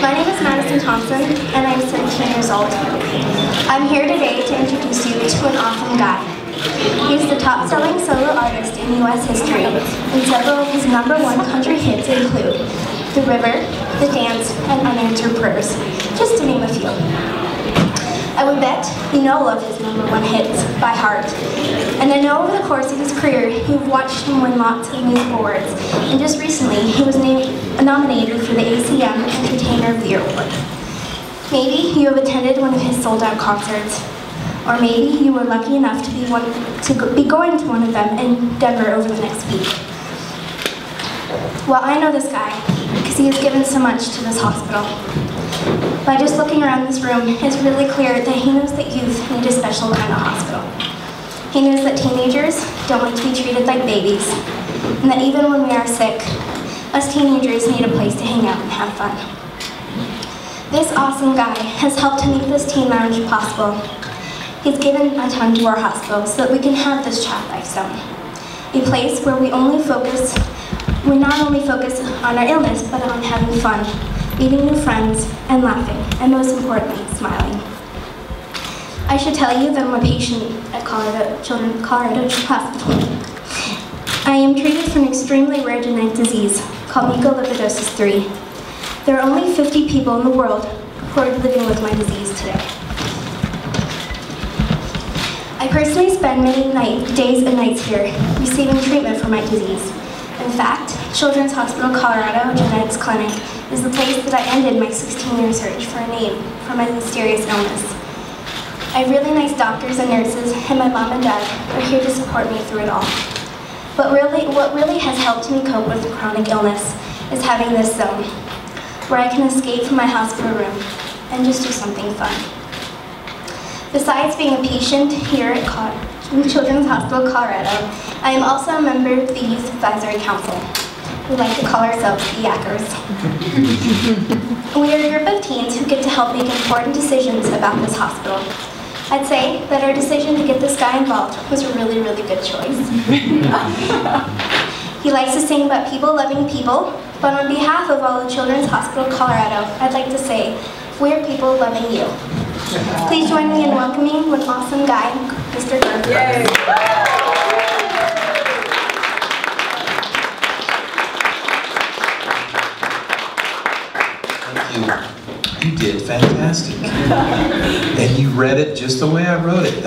My name is Madison Thompson, and I'm 17 years old. I'm here today to introduce you to an awesome guy. He's the top-selling solo artist in U.S. history, and several of his #1 country hits include The River, The Dance, and Unanswered Prayers, just to name a few. I would bet you know all of his #1 hits by heart. And I know over the course of his career, you've watched him win lots of music awards. And just recently, he was nominated for the ACM Entertainer of the Year Award. Maybe you have attended one of his sold-out concerts. Or maybe you were lucky enough to be going to one of them in Denver over the next week. Well, I know this guy because he has given so much to this hospital. By just looking around this room, it's really clear that he knows that youth need a special kind of hospital. He knows that teenagers don't like to be treated like babies, and that even when we are sick, us teenagers need a place to hang out and have fun. This awesome guy has helped to make this teen lounge possible. He's given a ton to our hospital so that we can have this child life zone, a place where we not only focus on our illness, but on having fun, meeting new friends, and laughing, and most importantly, smiling. I should tell you that I'm a patient at Children's Colorado Hospital. I am treated for an extremely rare genetic disease called mucolipidosis 3. There are only 50 people in the world who are living with my disease today. I personally spend many days and nights here receiving treatment for my disease. In fact, Children's Hospital Colorado Genetics Clinic is the place that I ended my 16-year search for a name for my mysterious illness. I have really nice doctors and nurses, and my mom and dad are here to support me through it all. But what really has helped me cope with chronic illness is having this zone, where I can escape from my hospital room and just do something fun. Besides being a patient here at Children's Hospital Colorado, I am also a member of the Youth Advisory Council. We like to call ourselves the Yackers. We are a group of teens who get to help make important decisions about this hospital. I'd say that our decision to get this guy involved was a really, really good choice. He likes to sing about people loving people, but on behalf of all of Children's Hospital Colorado, I'd like to say, we're people loving you. Please join me in welcoming an awesome guy, Mr. Garth Brooks. You did fantastic. And you read it just the way I wrote it.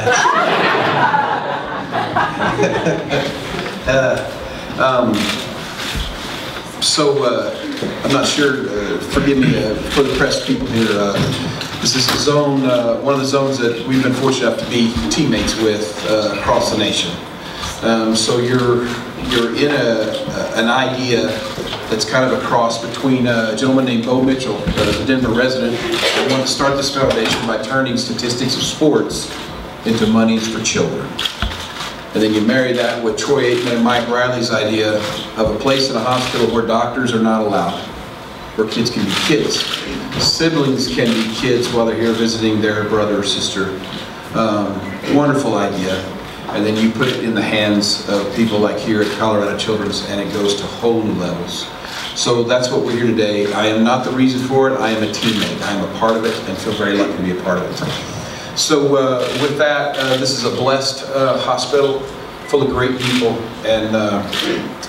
I'm not sure, forgive me for the press people here. This is a zone, one of the zones that we've been fortunate enough to be teammates with across the nation. So you're in an idea that's kind of a cross between a gentleman named Bo Mitchell, a Denver resident, that wanted to start this foundation by turning statistics of sports into monies for children. And then you marry that with Troy Aikman and Mike Riley's idea of a place in a hospital where doctors are not allowed, where kids can be kids. Siblings can be kids while they're here visiting their brother or sister. Wonderful idea. And then you put it in the hands of people like here at Colorado Children's, and it goes to whole new levels. So that's what we're here today. I am not the reason for it. I am a teammate. I am a part of it and feel very lucky to be a part of it. So with that, this is a blessed hospital full of great people. And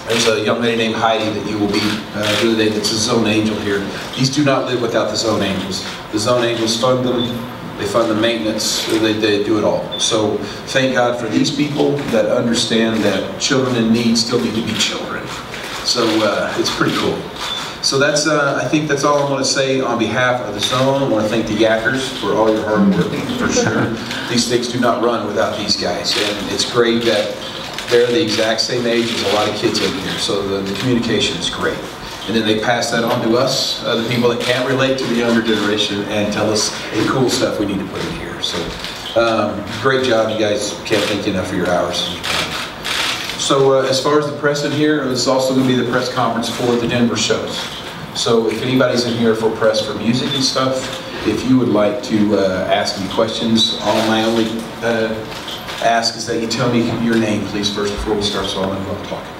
there's a young lady named Heidi that you will be here today that's a Zone Angel here. These do not live without the Zone Angels. The Zone Angels fund them. They fund the maintenance, they do it all. So thank God for these people that understand that children in need still need to be children. So it's pretty cool. So that's, I think that's all I want to say on behalf of the zone. I want to thank the Yackers for all your hard work, for sure. These things do not run without these guys. And it's great that they're the exact same age as a lot of kids in here. So the communication is great. And then they pass that on to us, the people that can't relate to the younger generation, and tell us the cool stuff we need to put in here. So, great job, you guys. Can't thank you enough for your hours. So, as far as the press in here, this is also going to be the press conference for the Denver shows. So, if anybody's in here for press for music and stuff, if you would like to ask me questions, all my only ask is that you tell me your name, please, first before we start, so I'll know who I'm talking to.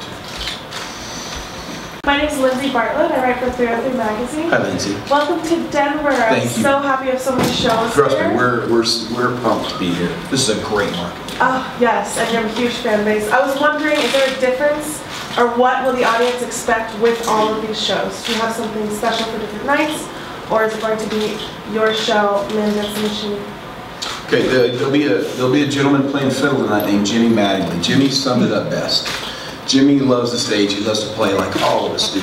My name is Lindsay Bartlett. I write for 303 Magazine. Hi, Lindsay. Welcome to Denver. Thank you. I'm so happy you have so many shows Trust here. me, we're pumped to be here. This is a great market. Oh, yes, and you have a huge fan base. I was wondering, is there a difference, or what will the audience expect with all of these shows? Do you have something special for different nights, or is it going to be your show, Man Dance the Machine? Okay, there'll be a gentleman playing fiddle tonight named Jimmy Mattingly. Jimmy summed it up best. Jimmy loves the stage. He loves to play like all of us do.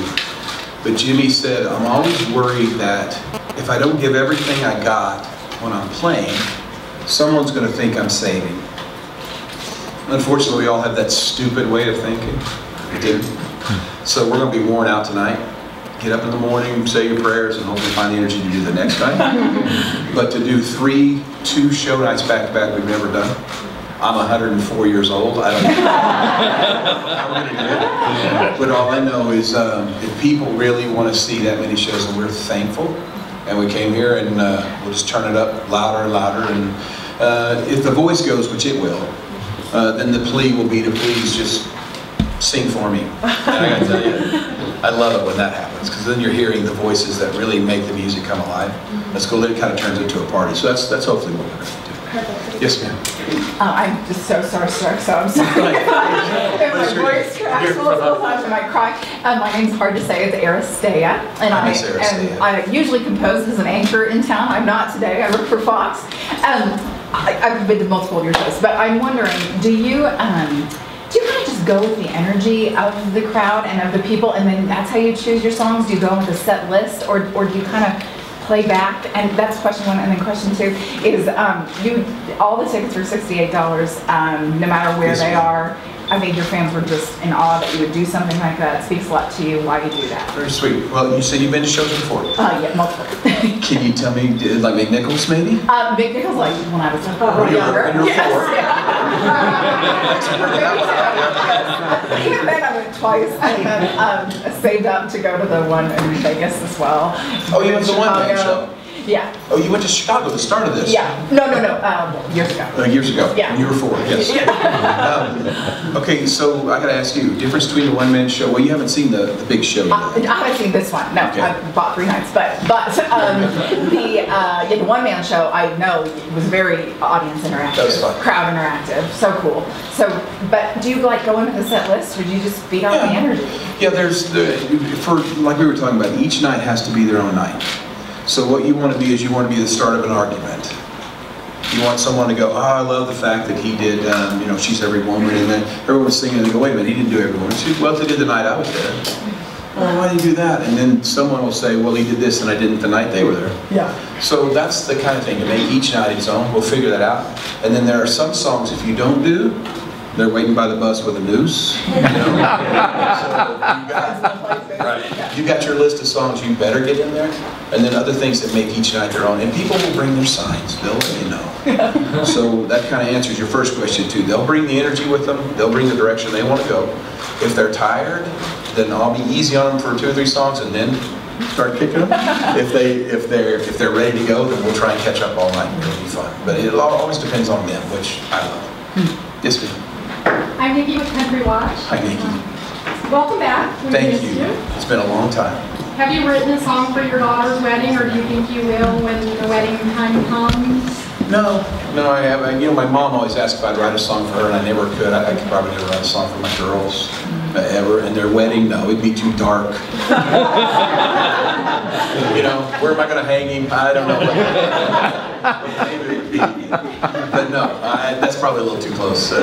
But Jimmy said, I'm always worried that if I don't give everything I got when I'm playing, someone's going to think I'm saving. Unfortunately, we all have that stupid way of thinking. We do. So we're going to be worn out tonight. Get up in the morning, say your prayers, and hopefully find the energy to do the next night. But to do 3 2-show nights back to back, we've never done. I'm 104 years old. I don't know how we're going to do it. But all I know is if people really want to see that many shows, and we're thankful, and we came here, and we'll just turn it up louder and louder. And if the voice goes, which it will, then the plea will be to please just sing for me. And I got to tell you, I love it when that happens, because then you're hearing the voices that really make the music come alive. That's cool. Then it kind of turns into a party. So that's hopefully what we're going to do. Perfect. Yes, ma'am. I'm just so starstruck, so I'm sorry if my voice cracks a little times, I might cry. My name's hard to say. It's Aristea, and I usually compose as an anchor in town. I'm not today. I work for Fox. I've been to multiple of your shows, but I'm wondering, do you kind of just go with the energy of the crowd and of the people, and then that's how you choose your songs? Do you go with a set list, or do you kind of play back? And that's question 1. And then question 2 is, all the tickets are $68, no matter where they are. I think your fans were just in awe that you would do something like that. It speaks a lot to you why you do that. Very sweet. Well, you said you've been to shows before. Yeah, multiple. Can you tell me, like McNichols maybe? McNichols, like when I was younger. When you were 4? Even then I went twice, and then saved up to go to the one in Vegas as well. Oh, you went to the one-man show? Yeah. Oh, you went to Chicago, the start of this? Yeah. No. Years ago. Years ago? Yeah. When you were 4, yes. Okay, so I got to ask you, difference between the one-man show, well, you haven't seen the big show yet. I haven't seen this one, no. Okay. I bought 3 nights, but the one-man show, I know, it was very audience interactive. That was fun. Crowd interactive, so cool. So, but do you like go into the set list, or do you just feed off the energy? Yeah, like we were talking about, each night has to be their own night. So what you want to be is you want to be the start of an argument. You want someone to go, oh, I love the fact that he did, She's Every Woman, and then everyone's singing, and they go, wait a minute, he didn't do Every Woman. Well, they did the night I was there. Oh, why did you do that? And then someone will say, well, he did this and I didn't the night they were there. Yeah. So that's the kind of thing, to make each night its own. We'll figure that out. And then there are some songs, if you don't do, they're waiting by the bus with a noose. You got your list of songs you better get in there, and then other things that make each night their own. And people will bring their signs, they'll let you know. So that kind of answers your first question too. They'll bring the energy with them, they'll bring the direction they want to go. If they're tired, then I'll be easy on them for 2 or 3 songs and then start kicking them. If they're ready to go, then we'll try and catch up all night and it'll be fun. But it always depends on them, which I love. Yes, ma'am. I'm Nikki with Country Watch. Hi, Nikki. Welcome back. Thank you. It's been a long time. Have you written a song for your daughter's wedding, or do you think you will when the wedding time comes? No, I haven't. My mom always asked if I'd write a song for her, and I never could. I could probably never write a song for my girls ever. And their wedding, no, it'd be too dark. Where am I going to hang him? I don't know. But no, that's probably a little too close for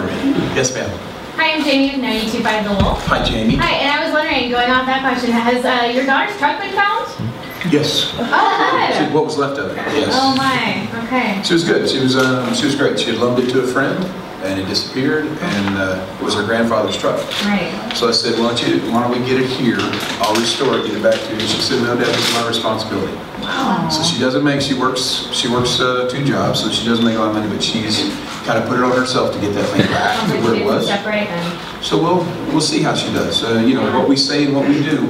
me. Yes, ma'am. Hi, I'm Jamie with 92.5 The Wolf. Hi, Jamie. Hi, and I was wondering, going off that question, has your daughter's truck been found? Yes. Oh, good. What was left of it? Yes. Oh my. Okay. She was good. She was great. She had loaned it to a friend, and it disappeared, and it was her grandfather's truck. Right. So I said, why don't we get it here? I'll restore it, get it back to you. And she said, no, Dad, it's my responsibility. Wow. So she works 2 jobs, so she doesn't make a lot of money, but she's kind of put it on herself to get that thing back to where it was. Separate then. So we'll see how she does. What we say and what we do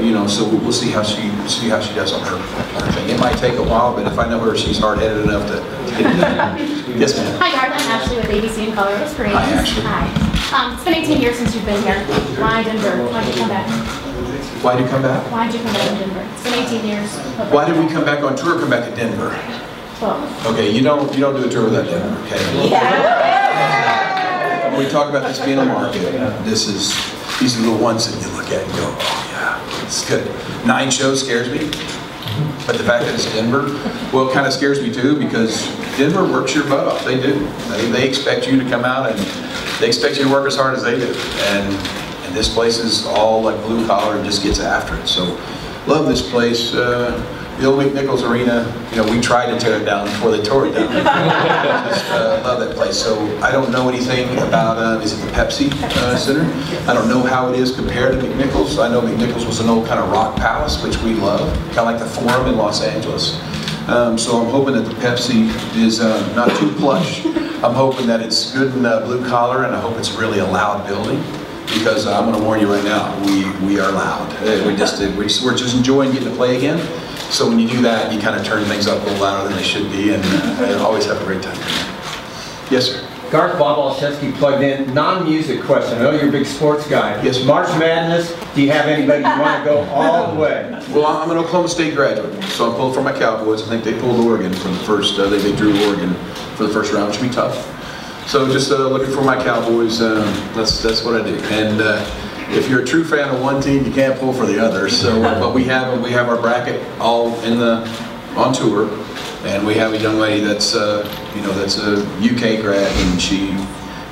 You know, so we'll see how she does on her thing. It might take a while, but if I know her, she's hard-headed enough to get it done. Yes, ma'am. Hi, Garth. I'm Ashley with ABC in Colorado Springs. Hi, Ashley. Hi. It's been 18 years since you've been here. Why Denver? Why did you come back? Why did you come back? Why did you come back to Denver? It's been 18 years. Why did we come back on tour? Come back to Denver. Well, Okay, you don't do a tour without Denver. Okay. When we talk about this being a market, these are the ones that you look at and go, oh yeah, it's good. 9 shows scares me, but the fact that it's Denver, well, it kind of scares me too, because Denver works your butt off. They do. They expect you to come out and they expect you to work as hard as they do. And this place is all like blue collar and just gets after it. So, love this place. The old McNichols Arena, you know, we tried to tear it down before they tore it down. Just love that place. So I don't know anything about, is it the Pepsi Center? I don't know how it is compared to McNichols. I know McNichols was an old kind of rock palace, which we love, kind of like the Forum in Los Angeles. So I'm hoping that the Pepsi is not too plush. I'm hoping that it's good and blue collar, and I hope it's really a loud building. Because I'm going to warn you right now, we are loud. We're just enjoying getting to play again. So when you do that, you kind of turn things up a little louder than they should be, and always have a great time. Yes, sir. Garth Bob Olszewski plugged in. Non-music question. I know you're a big sports guy. Yes, sir. March Madness, do you have anybody you want to go all the way? Well, I'm an Oklahoma State graduate, so I'm pulling for my Cowboys. I think they pulled Oregon for the first, they drew Oregon for the first round, which should be tough. So just looking for my Cowboys, that's what I do. And if you're a true fan of one team, you can't pull for the other. So, but we have our bracket all on tour, and we have a young lady that's that's a UK grad, and she,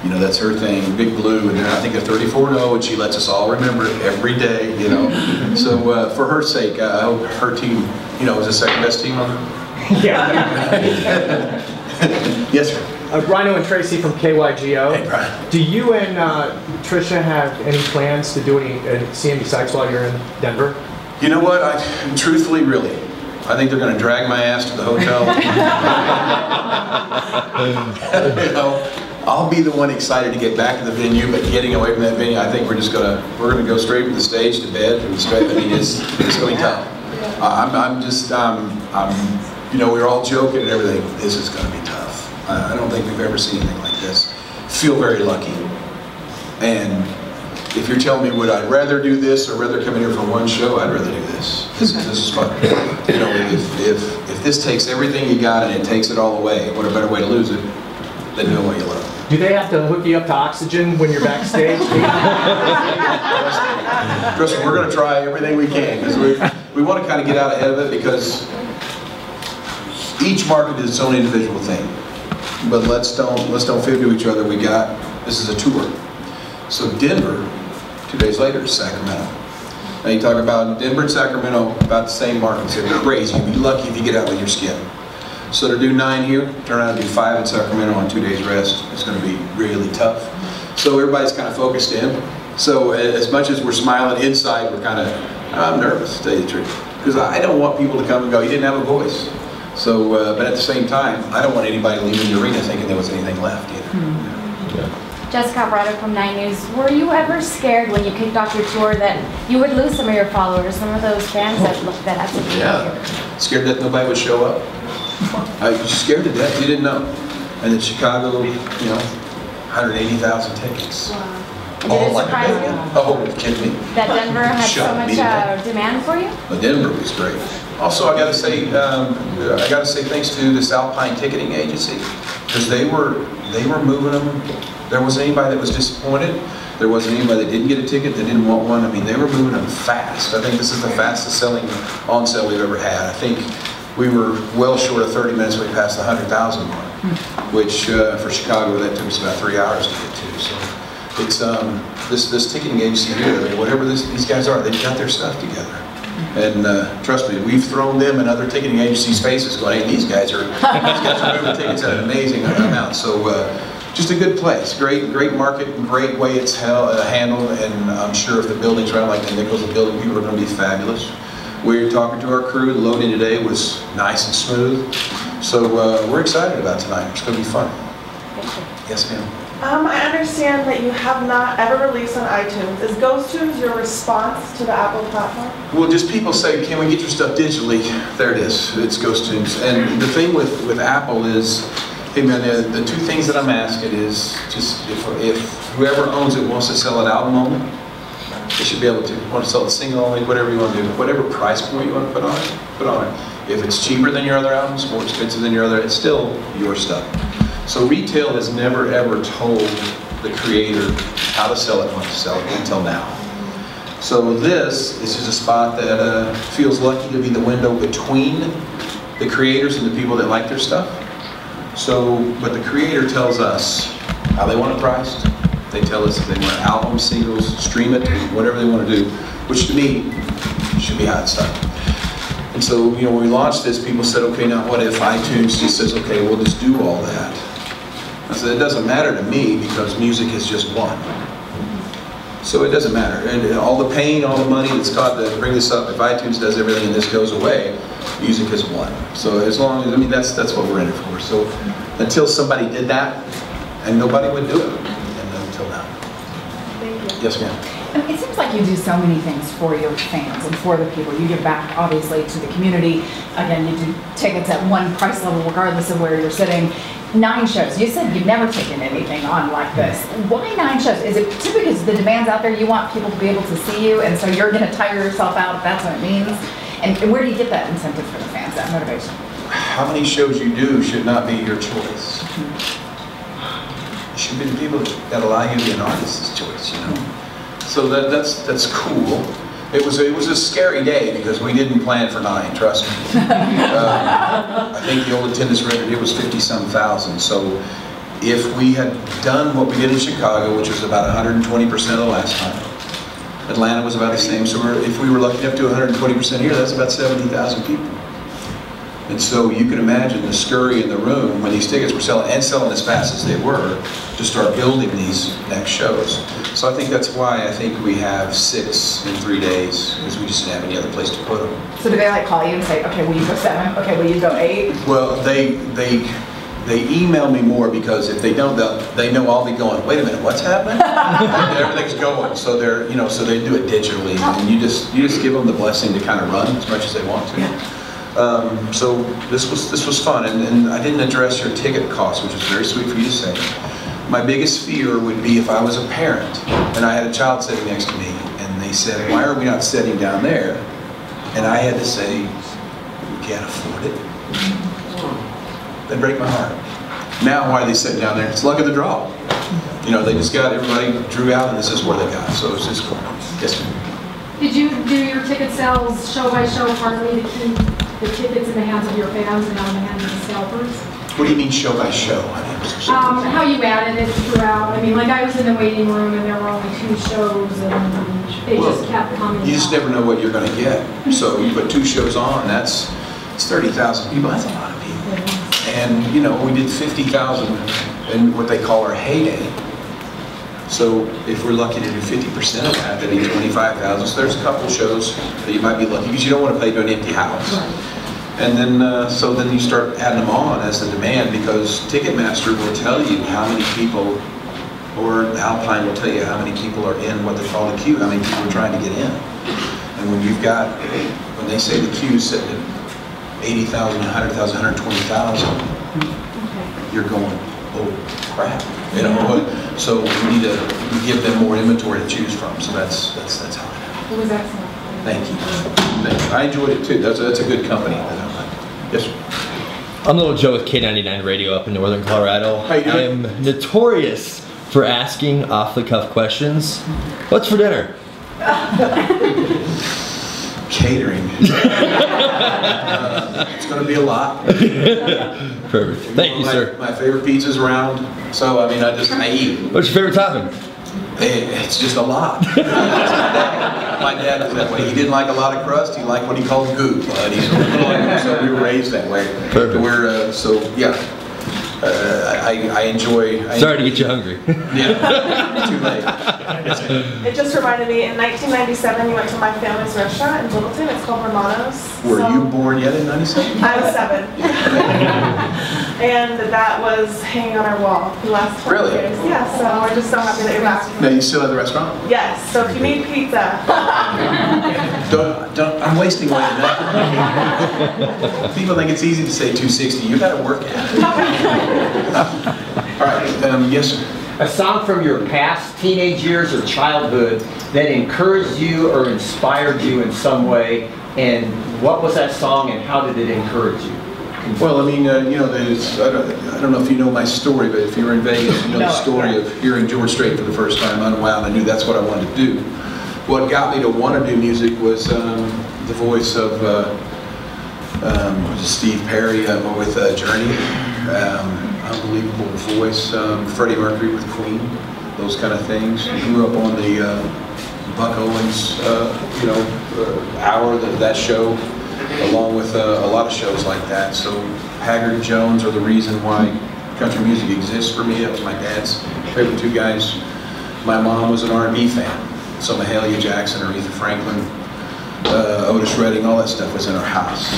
you know, that's her thing, Big Blue, and I think they're 34-0, and she lets us all remember it every day, you know. So for her sake, I hope her team, you know, is the second best team on. Yeah. Yes, sir. Rhino and Tracy from KYGO. Hey, Brian. Do you and Tricia have any plans to do see any sights while you're in Denver? You know what? Truthfully, really, I think they're going to drag my ass to the hotel. You know, I'll be the one excited to get back to the venue, but getting away from that venue, I think we're going to go straight from the stage to bed. And straight. I mean, it's going to be tough. You know, we're all joking and everything. This is going to be tough. I don't think we've ever seen anything like this. Feel very lucky. And if you're telling me would I rather do this or rather come in here for one show, I'd rather do this. This is fun. You know, if this takes everything you got and it takes it all away, what a better way to lose it than doing what you love. Do they have to hook you up to oxygen when you're backstage? Trust me, we're going to try everything we can, because we want to kind of get out ahead of it, because each market is its own individual thing. But let's don't fib to each other. This is a tour. So Denver, 2 days later, is Sacramento. Now you talk about Denver and Sacramento, about the same markets. They're crazy. You'd be lucky if you get out with your skin. So to do 9 here, turn around and do 5 in Sacramento on 2 days rest, it's going to be really tough. So everybody's kind of focused in. So as much as we're smiling inside, we're kind of, I'm nervous, to tell you the truth. Because I don't want people to come and go, you didn't have a voice. So, but at the same time, I don't want anybody leaving the arena thinking there was anything left either. Jessica Brother from 9 News. Were you ever scared when you kicked off your tour that you would lose some of your followers, some of those fans that looked at us? Yeah, scared that nobody would show up. I was scared to death. You didn't know. And in Chicago, you know, 180,000 tickets. Wow. And did it surprise you? Oh, are you kidding me? That Denver had so much demand for you? But Denver was great. Also, I got to say thanks to this Alpine ticketing agency, because they were moving them. There wasn't anybody that was disappointed. There wasn't anybody that didn't get a ticket that didn't want one. I mean, they were moving them fast. I think this is the fastest selling on sale we've ever had. I think we were well short of 30 minutes. We passed the 100,000 mark, which for Chicago that took us about 3 hours to get to. So it's this ticketing agency here. I mean, whatever these guys are, they've got their stuff together. And trust me, we've thrown them and other ticketing agencies' faces, going, "Hey, these guys are moving tickets at an amazing amount." So, just a good place, great market, great way it's handled, and I'm sure if the building's around like the Nichols building, people are going to be fabulous. We're talking to our crew. The loading today was nice and smooth, so we're excited about tonight. It's going to be fun. Thank you. Yes, ma'am. I understand that you have not ever released on iTunes. Is Ghost Tunes your response to the Apple platform? Well, just people say, can we get your stuff digitally? There it is. It's Ghost Tunes. And the thing with Apple is, hey man, the two things that I'm asking is just if whoever owns it wants to sell it album only, they should be able to. Want to sell it single only, whatever you want to do, whatever price point you want to put on it, put on it. If it's cheaper than your other albums, more expensive than your other, it's still your stuff. So retail has never ever told the creator how to sell it, when to sell it, until now. So this is just a spot that feels lucky to be the window between the creators and the people that like their stuff. So, but the creator tells us how they want it priced. They tell us if they want albums, singles, stream it, whatever they want to do, which to me should be hot stuff. And so, you know, when we launched this, people said, okay, now what if iTunes just says, okay, we'll just do all that? I said, it doesn't matter to me because music is just one. So it doesn't matter. And all the pain, all the money that's got to bring this up, if iTunes does everything and this goes away, music is one. So as long as, I mean, that's what we're in it for. So until somebody did that, and nobody would do it, and until now. Thank you. Yes, ma'am. It seems like you do so many things for your fans and for the people. You give back, obviously, to the community. Again, you do tickets at one price level, regardless of where you're sitting. 9 shows. You said you've never taken anything on like this. Why 9 shows? Is it simply because the demand's out there, you want people to be able to see you, and so you're going to tire yourself out if that's what it means? And where do you get that incentive for the fans, that motivation? How many shows you do should not be your choice. It should be the people that allow you to be an artist's choice, you know? So that's cool. It was a scary day because we didn't plan for 9, trust me. I think the old attendance record here was 50-some thousand. So if we had done what we did in Chicago, which was about 120% of the last time, Atlanta was about the same. So if we were lucky up to 120% here, that's about 70,000 people. And so you can imagine the scurry in the room when these tickets were selling, and selling as fast as they were, to start building these next shows. So I think that's why I think we have 6 in 3 days, because we just didn't have any other place to put them. So do they like call you and say, okay, will you go 7? Okay, will you go 8? Well, they email me more because if they don't, they know I'll be going, wait a minute, what's happening? And everything's going. So they're, you know, so they do it digitally, and you just give them the blessing to kind of run as much as they want to. So this was fun, and I didn't address your ticket cost, which was very sweet for you to say. My biggest fear would be if I was a parent and I had a child sitting next to me, and they said, why are we not sitting down there? And I had to say, we can't afford it. That'd break my heart. Now, why are they sitting down there? It's luck of the draw. You know, they just got, everybody drew out, and this is where they got. So it's just cool. Yes, ma'am. Did you do your ticket sales show by show partly to keep the tickets in the hands of your fans and not in the hands of the scalpers? What do you mean show by show? How you added it throughout. I mean, like I was in the waiting room and there were only 2 shows and they just kept coming. You just never know what you're going to get. So you put 2 shows on, it's 30,000 people. That's a lot of people. And you know, we did 50,000 in what they call our heyday. So if we're lucky to do 50% of that, that'd be 25,000. So there's a couple shows that you might be lucky because you don't want to play to an empty house. Right. And then, so then you start adding them on as the demand, because Ticketmaster will tell you how many people, or Alpine will tell you how many people are in what they call the queue, how many people are trying to get in. And when you've got, when they say the queue is sitting at 80,000, 100,000, 120,000, you're going, oh crap, you know. So we need to give them more inventory to choose from. So that's how it happens. It was excellent. Thank you. I enjoyed it too. That's a good company. Yes, sir. I'm Little Joe with K99 Radio up in Northern Colorado. How you doing? I am notorious for asking off-the-cuff questions. What's for dinner? Catering. It's going to be a lot. Perfect. Thank you, sir. My favorite pizza's round, so I mean, I eat. What's your favorite topping? It's just a lot. My dad was that way. He didn't like a lot of crust. He liked what he called goop. So we were raised that way. Perfect. So yeah. I enjoy. Sorry to get you hungry. Yeah. Too late. It just reminded me, in 1997, you went to my family's restaurant in Littleton. It's called Romano's. Were you born yet in 97? I was 7. And that was hanging on our wall the last 20 Really? years. Yeah, so we're just so happy that you're back. Now, you still at the restaurant? Yes, so if you need pizza. I'm wasting away on that. People think it's easy to say 260. You got to work at it. All right, yes, sir. A song from your past teenage years or childhood that encouraged you or inspired you in some way, and what was that song and how did it encourage you? Well, I mean, you know, I don't know if you know my story, but if you were in Vegas, you know the story of hearing George Strait for the first time unwound. I knew that's what I wanted to do. What got me to want to do music was the voice of Steve Perry with Journey. Unbelievable voice. Freddie Mercury with Queen, those kind of things. I grew up on the Buck Owens, hour, that show, along with a lot of shows like that. So Haggard and Jones are the reason why country music exists for me. That was my dad's favorite two guys. My mom was an R&B fan, so Mahalia Jackson, Aretha Franklin, Otis Redding, all that stuff was in our house.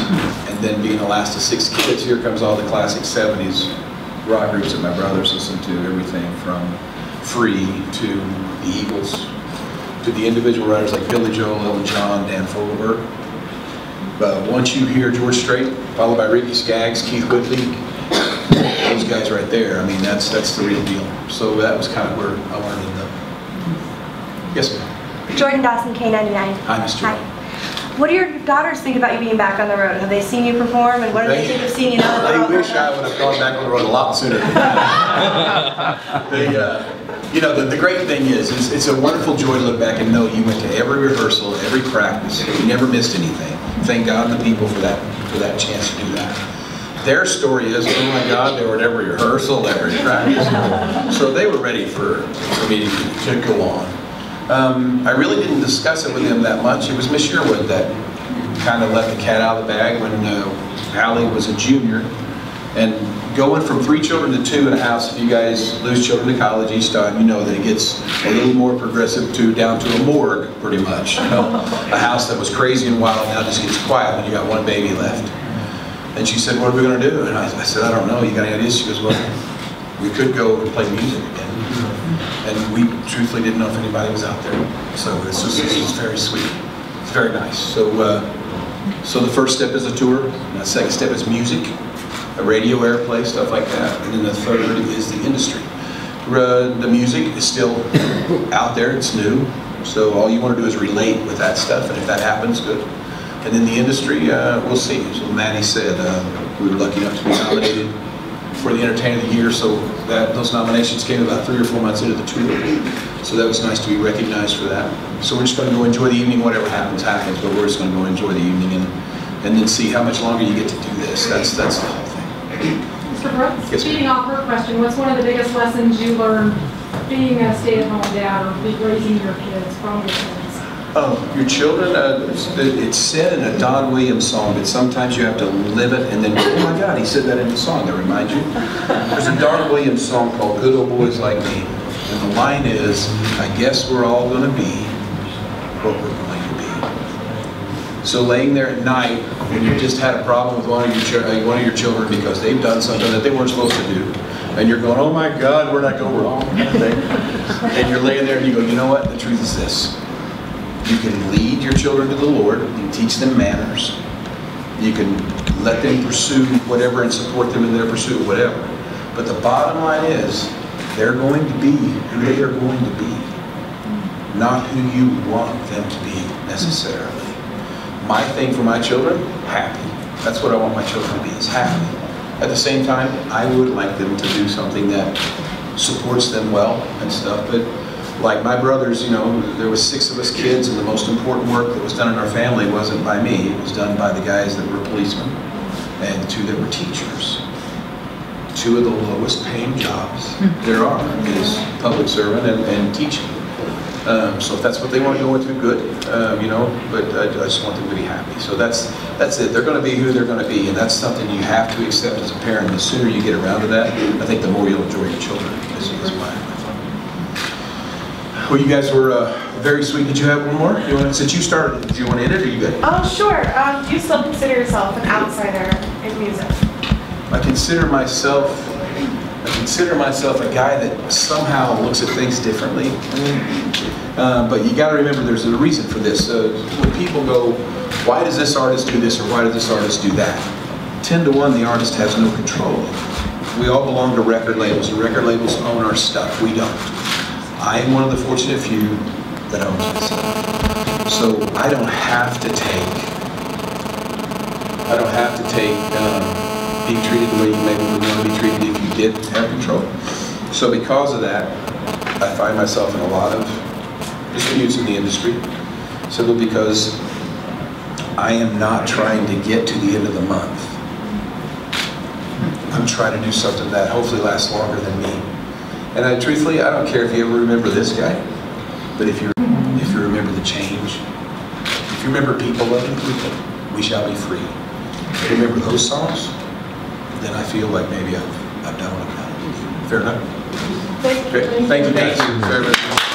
And then being the last of 6 kids, here comes all the classic 70s rock groups that my brothers listened to, everything from Free to the Eagles, to the individual writers like Billy Joel, Elton John, Dan Fogelberg. But once you hear George Strait, followed by Ricky Skaggs, Keith Whitley, those guys right there, I mean, that's the real deal. So that was kind of where I wanted to end up. Yes, ma'am. Jordan Dawson, K99. Hi, Miss Jordan. What do your daughters think about you being back on the road? Have they seen you perform, and what do they think of seeing you now? They wish I would have gone back on the road a lot sooner. The great thing is, it's a wonderful joy to look back and know you went to every rehearsal, every practice, you never missed anything. Thank God and the people for that chance to do that. Their story is, oh my God, they were at every rehearsal, every practice. So they were ready for me to go on. I really didn't discuss it with them that much. It was Miss Sherwood that kind of let the cat out of the bag when Allie was a junior. And going from 3 children to 2 in a house, if you guys lose children to college each time, you know that it gets a little more progressive down to a morgue, pretty much. You know? A house that was crazy and wild now just gets quiet when you got 1 baby left. And she said, what are we going to do? And I said, I don't know. You got any ideas? She goes, well, we could go and play music again. And we truthfully didn't know if anybody was out there. So this was very sweet. It's very nice. So the first step is a tour. And the second step is music, a radio airplay, stuff like that. And then the third is the industry. The music is still out there. It's new. So all you want to do is relate with that stuff. And if that happens, good. And then the industry, we'll see. So Maddie said we were lucky enough to be nominated for the Entertainer of the Year, so those nominations came about 3 or 4 months into the tour. So that was nice to be recognized for that. So we're just going to go enjoy the evening, whatever happens, but we're just going to go enjoy the evening and then see how much longer you get to do this. That's the whole thing. Mr. Brooks, yes, feeding off her question, what's one of the biggest lessons you learned being a stay-at-home dad or raising your kids from your kids? Your children, it's said in a Don Williams song that sometimes you have to live it and then go, oh my God, he said that in the song, that reminds you. There's a Don Williams song called Good Old Boys Like Me. And the line is, I guess we're all going to be what we're going to be. So laying there at night when you just had a problem with one of your children because they've done something that they weren't supposed to do, and you're going, oh my God, where'd I go wrong? And you're laying there and you go, you know what, the truth is this. You can lead your children to the Lord. You can teach them manners. You can let them pursue whatever and support them in their pursuit of whatever. But the bottom line is, they're going to be who they are going to be, not who you want them to be necessarily. My thing for my children, happy. That's what I want my children to be, is happy. At the same time, I would like them to do something that supports them well and stuff, but like my brothers, there was 6 of us kids, and the most important work that was done in our family wasn't by me. It was done by the guys that were policemen and 2 that were teachers. 2 of the lowest paying jobs there are is public servant and teaching. So if that's what they want to go into, good, but I just want them to be happy. So that's it. They're going to be who they're going to be, and that's something you have to accept as a parent. The sooner you get around to that, I think the more you'll enjoy your children, is my thought. Well, you guys were very sweet. Did you have one more? Since you started, do you want to end it, or are you good? Oh, sure. Do you still consider yourself an outsider in music? I consider myself a guy that somehow looks at things differently. But you got to remember there's a reason for this. When people go, why does this artist do this or why does this artist do that? 10 to 1, the artist has no control. We all belong to record labels. The record labels own our stuff. We don't. I am one of the fortunate few that owns my stuff. So I don't have to take being treated the way you maybe would want to be treated if you did have control. So because of that, I find myself in a lot of disputes in the industry, simply because I am not trying to get to the end of the month. I'm trying to do something that hopefully lasts longer than me. And truthfully, I don't care if you ever remember this guy, but if you remember the change, if you remember people loving people, we shall be free. If you remember those songs, then I feel like maybe I've done what I've done. Fair enough? Thank you. Great. Thank you guys very much.